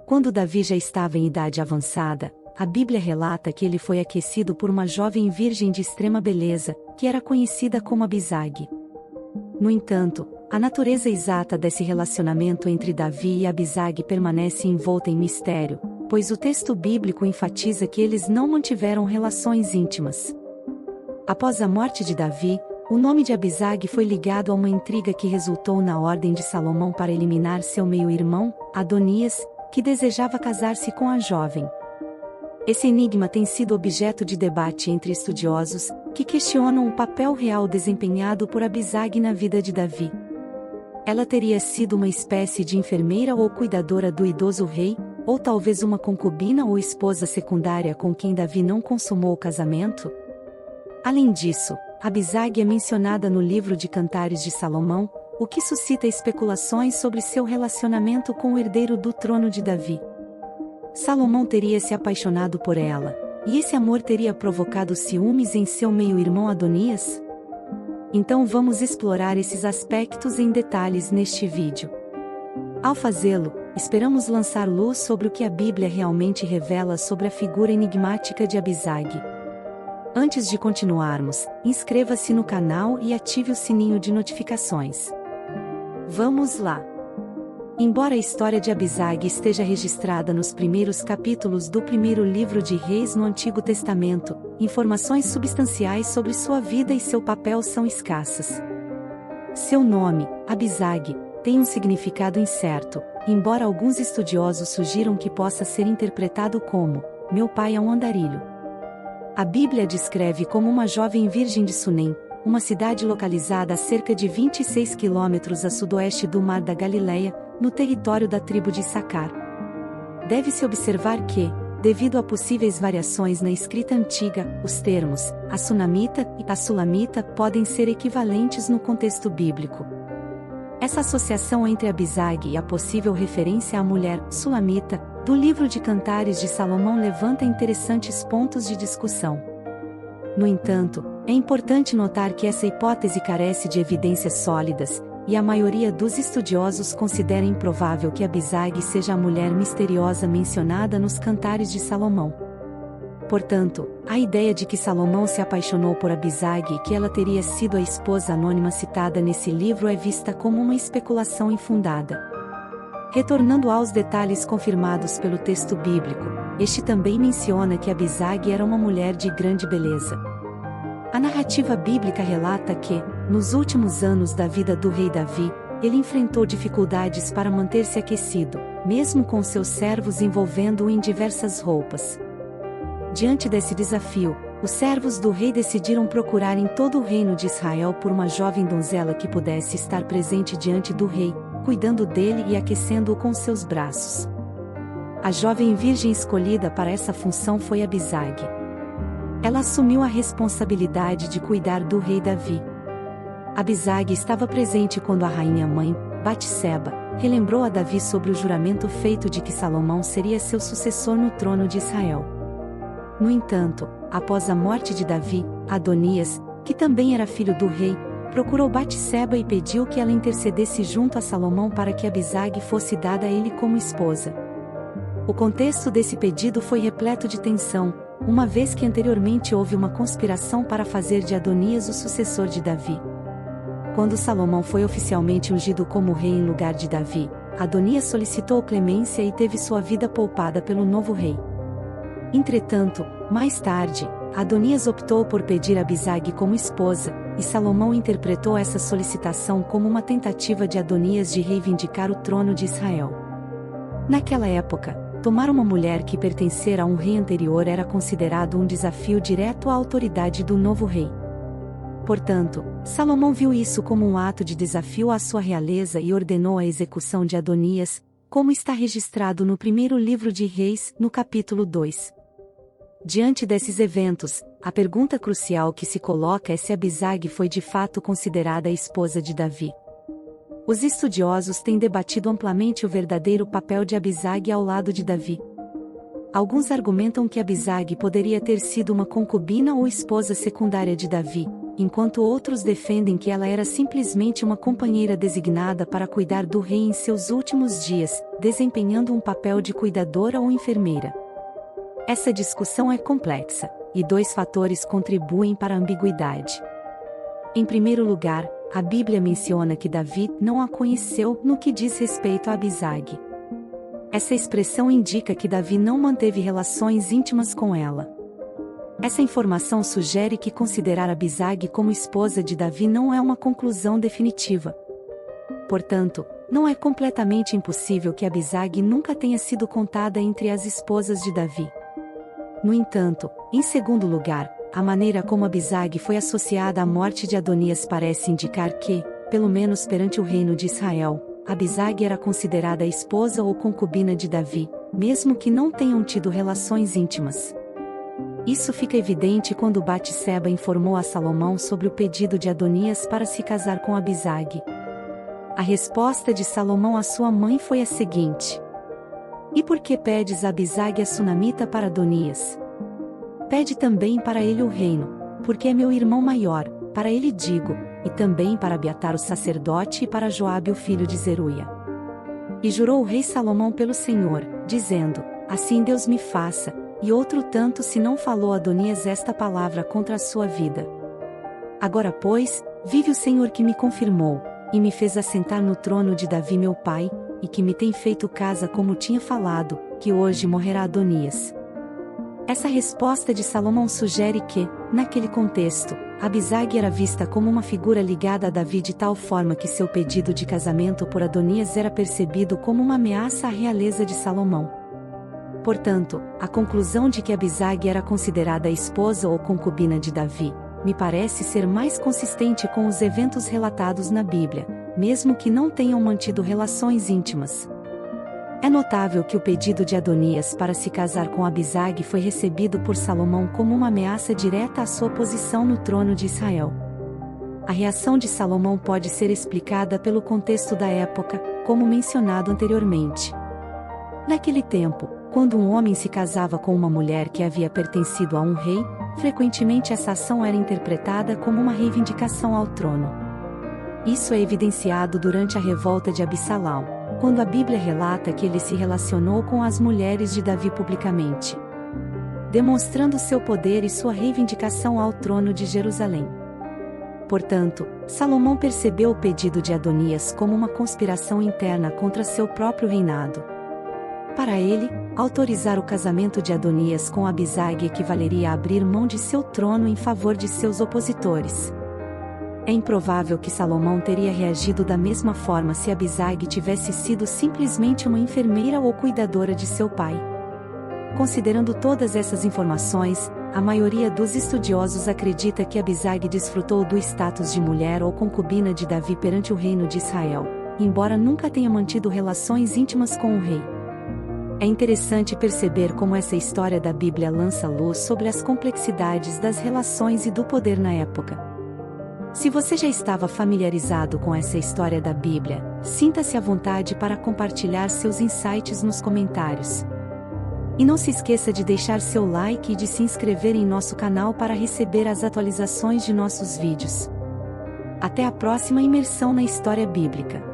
Quando Davi já estava em idade avançada, a Bíblia relata que ele foi aquecido por uma jovem virgem de extrema beleza, que era conhecida como Abisag. No entanto, a natureza exata desse relacionamento entre Davi e Abisag permanece envolta em mistério, pois o texto bíblico enfatiza que eles não mantiveram relações íntimas. Após a morte de Davi, o nome de Abisag foi ligado a uma intriga que resultou na ordem de Salomão para eliminar seu meio-irmão, Adonias, que desejava casar-se com a jovem. Esse enigma tem sido objeto de debate entre estudiosos, que questionam o papel real desempenhado por Abisag na vida de Davi. Ela teria sido uma espécie de enfermeira ou cuidadora do idoso rei, ou talvez uma concubina ou esposa secundária com quem Davi não consumou o casamento? Além disso, Abisag é mencionada no livro de Cantares de Salomão, o que suscita especulações sobre seu relacionamento com o herdeiro do trono de Davi. Salomão teria se apaixonado por ela, e esse amor teria provocado ciúmes em seu meio-irmão Adonias? Então vamos explorar esses aspectos em detalhes neste vídeo. Ao fazê-lo, esperamos lançar luz sobre o que a Bíblia realmente revela sobre a figura enigmática de Abisag. Antes de continuarmos, inscreva-se no canal e ative o sininho de notificações. Vamos lá! Embora a história de Abisag esteja registrada nos primeiros capítulos do primeiro livro de Reis no Antigo Testamento, informações substanciais sobre sua vida e seu papel são escassas. Seu nome, Abisag, tem um significado incerto, embora alguns estudiosos sugiram que possa ser interpretado como: meu pai é um andarilho. A Bíblia a descreve como uma jovem virgem de Sunem, uma cidade localizada a cerca de 26 quilômetros a sudoeste do Mar da Galileia, no território da tribo de Issacar. Deve-se observar que, devido a possíveis variações na escrita antiga, os termos a sunamita e a sulamita podem ser equivalentes no contexto bíblico. Essa associação entre Abisag e a possível referência à mulher sulamita do livro de Cantares de Salomão levanta interessantes pontos de discussão. No entanto, é importante notar que essa hipótese carece de evidências sólidas, e a maioria dos estudiosos considera improvável que Abisag seja a mulher misteriosa mencionada nos Cantares de Salomão. Portanto, a ideia de que Salomão se apaixonou por Abisag e que ela teria sido a esposa anônima citada nesse livro é vista como uma especulação infundada. Retornando aos detalhes confirmados pelo texto bíblico, este também menciona que Abisag era uma mulher de grande beleza. A narrativa bíblica relata que, nos últimos anos da vida do rei Davi, ele enfrentou dificuldades para manter-se aquecido, mesmo com seus servos envolvendo-o em diversas roupas. Diante desse desafio, os servos do rei decidiram procurar em todo o reino de Israel por uma jovem donzela que pudesse estar presente diante do rei, cuidando dele e aquecendo-o com seus braços. A jovem virgem escolhida para essa função foi Abisag. Ela assumiu a responsabilidade de cuidar do rei Davi. Abisag estava presente quando a rainha-mãe, Batseba, relembrou a Davi sobre o juramento feito de que Salomão seria seu sucessor no trono de Israel. No entanto, após a morte de Davi, Adonias, que também era filho do rei, procurou Batseba e pediu que ela intercedesse junto a Salomão para que Abisag fosse dada a ele como esposa. O contexto desse pedido foi repleto de tensão, uma vez que anteriormente houve uma conspiração para fazer de Adonias o sucessor de Davi. Quando Salomão foi oficialmente ungido como rei em lugar de Davi, Adonias solicitou clemência e teve sua vida poupada pelo novo rei. Entretanto, mais tarde, Adonias optou por pedir Abisag como esposa, e Salomão interpretou essa solicitação como uma tentativa de Adonias de reivindicar o trono de Israel. Naquela época, tomar uma mulher que pertencera a um rei anterior era considerado um desafio direto à autoridade do novo rei. Portanto, Salomão viu isso como um ato de desafio à sua realeza e ordenou a execução de Adonias, como está registrado no primeiro livro de Reis, no capítulo 2. Diante desses eventos, a pergunta crucial que se coloca é se Abisag foi de fato considerada a esposa de Davi. Os estudiosos têm debatido amplamente o verdadeiro papel de Abisag ao lado de Davi. Alguns argumentam que Abisag poderia ter sido uma concubina ou esposa secundária de Davi, enquanto outros defendem que ela era simplesmente uma companheira designada para cuidar do rei em seus últimos dias, desempenhando um papel de cuidadora ou enfermeira. Essa discussão é complexa, e dois fatores contribuem para a ambiguidade. Em primeiro lugar, a Bíblia menciona que Davi não a conheceu no que diz respeito a Abisag. Essa expressão indica que Davi não manteve relações íntimas com ela. Essa informação sugere que considerar Abisag como esposa de Davi não é uma conclusão definitiva. Portanto, não é completamente impossível que Abisag nunca tenha sido contada entre as esposas de Davi. No entanto, em segundo lugar, a maneira como Abisag foi associada à morte de Adonias parece indicar que, pelo menos perante o reino de Israel, Abisag era considerada a esposa ou concubina de Davi, mesmo que não tenham tido relações íntimas. Isso fica evidente quando Batseba informou a Salomão sobre o pedido de Adonias para se casar com Abisag. A resposta de Salomão à sua mãe foi a seguinte: "E por que pedes a Abisag a sunamita para Adonias? Pede também para ele o reino, porque é meu irmão maior, para ele digo, e também para Abiatar o sacerdote e para Joabe o filho de Zeruia." E jurou o rei Salomão pelo Senhor, dizendo: "Assim Deus me faça, e outro tanto se não falou Adonias esta palavra contra a sua vida. Agora pois, vive o Senhor que me confirmou, e me fez assentar no trono de Davi meu pai, e que me tem feito casa como tinha falado, que hoje morrerá Adonias." Essa resposta de Salomão sugere que, naquele contexto, Abisag era vista como uma figura ligada a Davi de tal forma que seu pedido de casamento por Adonias era percebido como uma ameaça à realeza de Salomão. Portanto, a conclusão de que Abisag era considerada a esposa ou concubina de Davi, me parece ser mais consistente com os eventos relatados na Bíblia, mesmo que não tenham mantido relações íntimas. É notável que o pedido de Adonias para se casar com Abisag foi recebido por Salomão como uma ameaça direta à sua posição no trono de Israel. A reação de Salomão pode ser explicada pelo contexto da época, como mencionado anteriormente. Naquele tempo, quando um homem se casava com uma mulher que havia pertencido a um rei, frequentemente essa ação era interpretada como uma reivindicação ao trono. Isso é evidenciado durante a revolta de Absalão, quando a Bíblia relata que ele se relacionou com as mulheres de Davi publicamente, demonstrando seu poder e sua reivindicação ao trono de Jerusalém. Portanto, Salomão percebeu o pedido de Adonias como uma conspiração interna contra seu próprio reinado. Para ele, autorizar o casamento de Adonias com Abisag equivaleria a abrir mão de seu trono em favor de seus opositores. É improvável que Salomão teria reagido da mesma forma se Abisag tivesse sido simplesmente uma enfermeira ou cuidadora de seu pai. Considerando todas essas informações, a maioria dos estudiosos acredita que Abisag desfrutou do status de mulher ou concubina de Davi perante o reino de Israel, embora nunca tenha mantido relações íntimas com o rei. É interessante perceber como essa história da Bíblia lança luz sobre as complexidades das relações e do poder na época. Se você já estava familiarizado com essa história da Bíblia, sinta-se à vontade para compartilhar seus insights nos comentários. E não se esqueça de deixar seu like e de se inscrever em nosso canal para receber as atualizações de nossos vídeos. Até a próxima imersão na história bíblica.